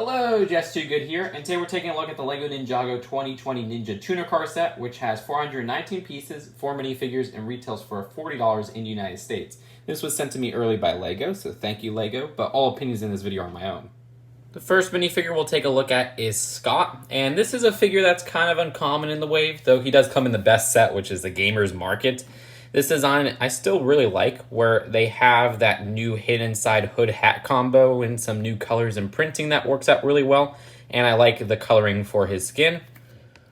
Hello, Just Too Good here, and today we're taking a look at the LEGO Ninjago 2020 Ninja Tuner Car set, which has 419 pieces, 4 minifigures, and retails for $40 in the United States. This was sent to me early by LEGO, so thank you, LEGO, but all opinions in this video are my own. The first minifigure we'll take a look at is Scott, and this is a figure that's kind of uncommon in the wave, though he does come in the best set, which is the Gamer's Market. This design I still really like, where they have that new hidden side hood hat combo and some new colors and printing that works out really well, and I like the coloring for his skin.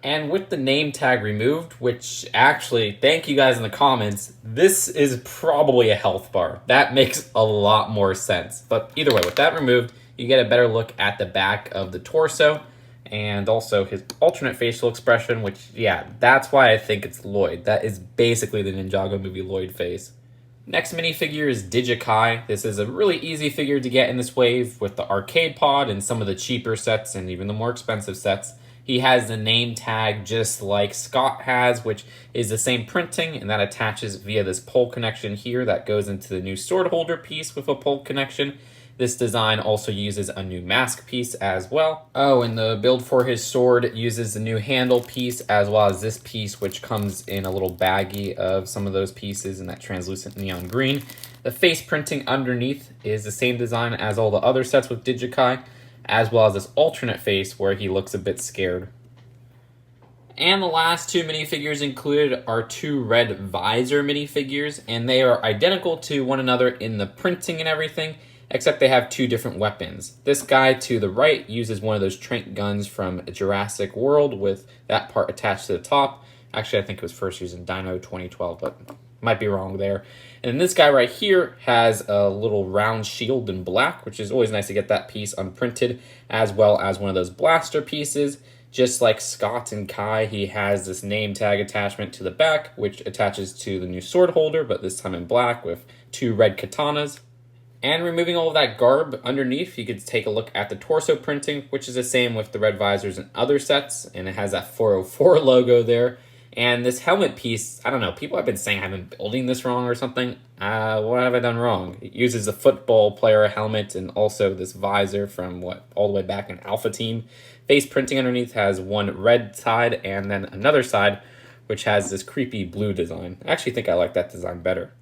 And with the name tag removed, which actually, thank you guys in the comments, this is probably a health bar. That makes a lot more sense. But either way, with that removed, you get a better look at the back of the torso, and also his alternate facial expression, which, yeah, that's why I think it's Lloyd. That is basically the Ninjago movie Lloyd face. Next minifigure is Digikai. This is a really easy figure to get in this wave with the arcade pod and some of the cheaper sets and even the more expensive sets. He has the name tag just like Scott has, which is the same printing, and that attaches via this pole connection here that goes into the new sword holder piece with a pole connection. This design also uses a new mask piece as well. Oh, and the build for his sword uses the new handle piece as well as this piece, which comes in a little baggie of some of those pieces in that translucent neon green. The face printing underneath is the same design as all the other sets with Digikai, as well as this alternate face where he looks a bit scared. And the last two minifigures included are two red visor minifigures, and they are identical to one another in the printing and everything, except they have two different weapons. This guy to the right uses one of those trank guns from Jurassic World with that part attached to the top. Actually, I think it was first used in Dino 2012, but might be wrong there. And then this guy right here has a little round shield in black, which is always nice to get that piece unprinted, as well as one of those blaster pieces. Just like Scott and Kai, he has this name tag attachment to the back, which attaches to the new sword holder, but this time in black with two red katanas. And removing all of that garb underneath, you could take a look at the torso printing, which is the same with the red visors and other sets, and it has that 404 logo there. And this helmet piece, I don't know, people have been saying I've been building this wrong or something. What have I done wrong? It uses a football player helmet and also this visor from, all the way back in Alpha Team. Face printing underneath has one red side and then another side, which has this creepy blue design. I actually think I like that design better.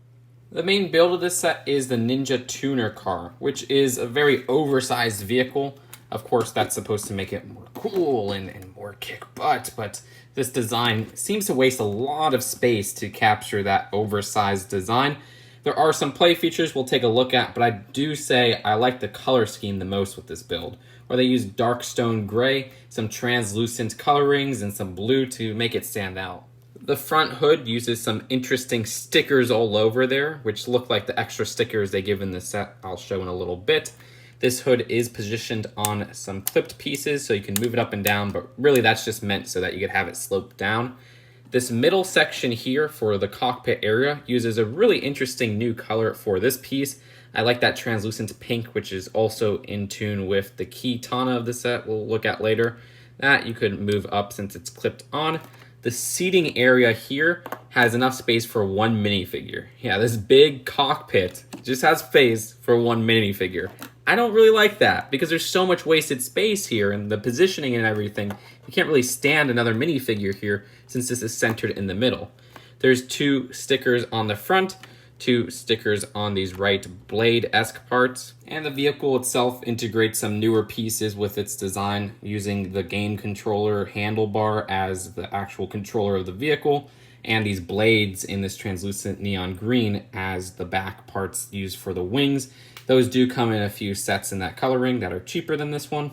The main build of this set is the Ninja Tuner Car, which is a very oversized vehicle. Of course, that's supposed to make it more cool and more kick butt, but this design seems to waste a lot of space to capture that oversized design. There are some play features we'll take a look at, but I do say I like the color scheme the most with this build, where they use dark stone gray, some translucent colorings, and some blue to make it stand out. The front hood uses some interesting stickers all over there, which look like the extra stickers they give in the set I'll show in a little bit. This hood is positioned on some clipped pieces, so you can move it up and down, but really that's just meant so that you could have it sloped down. This middle section here for the cockpit area uses a really interesting new color for this piece. I like that translucent pink, which is also in tune with the key Tana of the set we'll look at later. That you could move up since it's clipped on. The seating area here has enough space for one minifigure. Yeah, this big cockpit just has space for one minifigure. I don't really like that because there's so much wasted space here and the positioning and everything. You can't really stand another minifigure here since this is centered in the middle. There's two stickers on the front, two stickers on these right blade-esque parts, and the vehicle itself integrates some newer pieces with its design using the game controller handlebar as the actual controller of the vehicle, and these blades in this translucent neon green as the back parts used for the wings. Those do come in a few sets in that coloring that are cheaper than this one.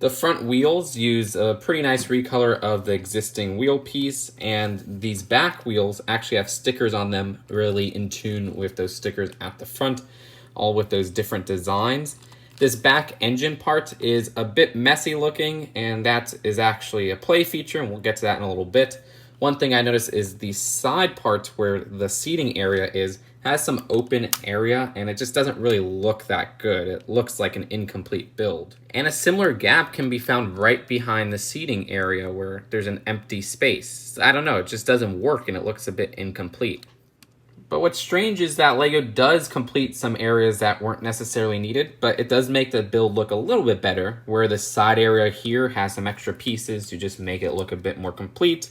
The front wheels use a pretty nice recolor of the existing wheel piece, and these back wheels actually have stickers on them really in tune with those stickers at the front, all with those different designs. This back engine part is a bit messy looking, and that is actually a play feature, and we'll get to that in a little bit. One thing I noticed is the side part where the seating area has some open area, and it just doesn't really look that good. It looks like an incomplete build. And a similar gap can be found right behind the seating area where there's an empty space. I don't know, it just doesn't work and it looks a bit incomplete. But what's strange is that LEGO does complete some areas that weren't necessarily needed, but it does make the build look a little bit better, where the side area here has some extra pieces to just make it look a bit more complete.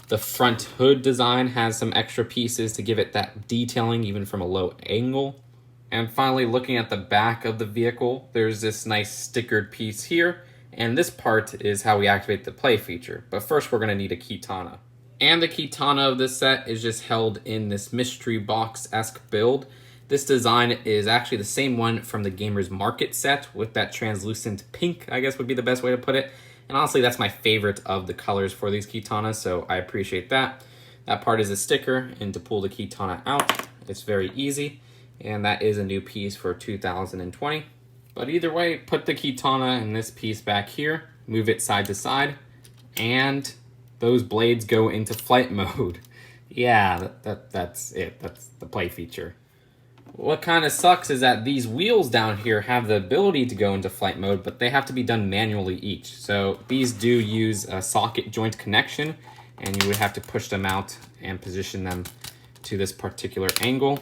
The front hood design has some extra pieces to give it that detailing even from a low angle. And finally, looking at the back of the vehicle, there's this nice stickered piece here, and this part is how we activate the play feature. But first we're going to need a Kitana. And the Kitana of this set is just held in this mystery box-esque build. This design is actually the same one from the Gamer's Market set with that translucent pink, I guess would be the best way to put it. And honestly, that's my favorite of the colors for these Kitanas, so I appreciate that. That part is a sticker, and to pull the Kitana out, it's very easy. And that is a new piece for 2020. But either way, put the Kitana in this piece back here, move it side to side, and those blades go into flight mode. Yeah, that's it. That's the play feature. What kind of sucks is that these wheels down here have the ability to go into flight mode, but they have to be done manually each. So these do use a socket joint connection, and you would have to push them out and position them to this particular angle.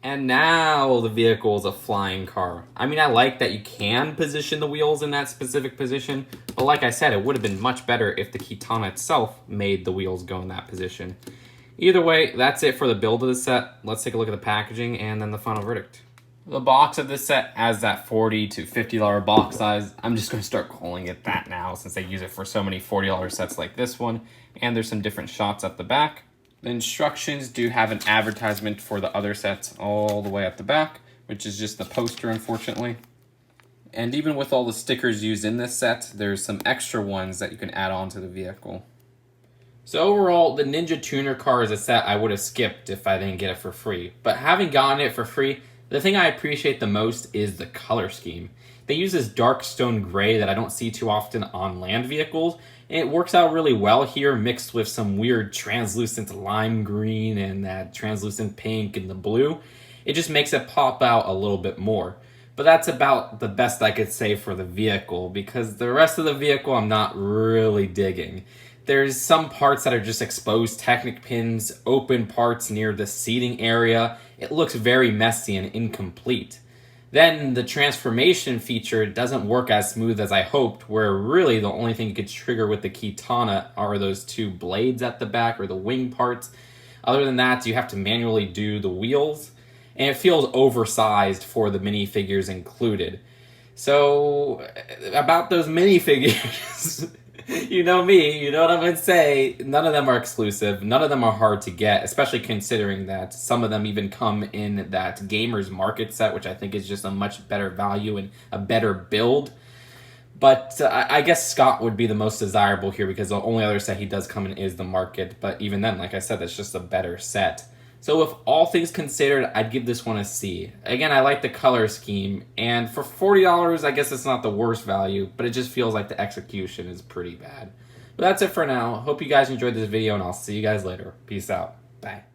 And now the vehicle is a flying car. I mean, I like that you can position the wheels in that specific position, but like I said, it would have been much better if the Kitana itself made the wheels go in that position. Either way, that's it for the build of the set. Let's take a look at the packaging and then the final verdict. The box of this set has that $40 to $50 box size. I'm just going to start calling it that now since they use it for so many $40 sets like this one. And there's some different shots at the back. The instructions do have an advertisement for the other sets all the way at the back, which is just the poster, unfortunately. And even with all the stickers used in this set, there's some extra ones that you can add on to the vehicle. So overall, the Ninja Tuner Car is a set I would have skipped if I didn't get it for free. But having gotten it for free, the thing I appreciate the most is the color scheme. They use this dark stone gray that I don't see too often on land vehicles, and it works out really well here, mixed with some weird translucent lime green and that translucent pink and the blue. It just makes it pop out a little bit more. But that's about the best I could say for the vehicle, because the rest of the vehicle I'm not really digging. There's some parts that are just exposed Technic pins, open parts near the seating area. It looks very messy and incomplete. Then the transformation feature doesn't work as smooth as I hoped, where really the only thing you could trigger with the Kitana are those two blades at the back or the wing parts. Other than that, you have to manually do the wheels, and it feels oversized for the minifigures included. So, about those minifigures, you know me, you know what I'm going to say. None of them are exclusive. None of them are hard to get, especially considering that some of them even come in that Gamer's Market set, which I think is just a much better value and a better build. But I guess Scott would be the most desirable here because the only other set he does come in is the Market. But even then, like I said, that's just a better set. So with all things considered, I'd give this one a C. Again, I like the color scheme, and for $40, I guess it's not the worst value, but it just feels like the execution is pretty bad. But that's it for now. Hope you guys enjoyed this video, and I'll see you guys later. Peace out. Bye.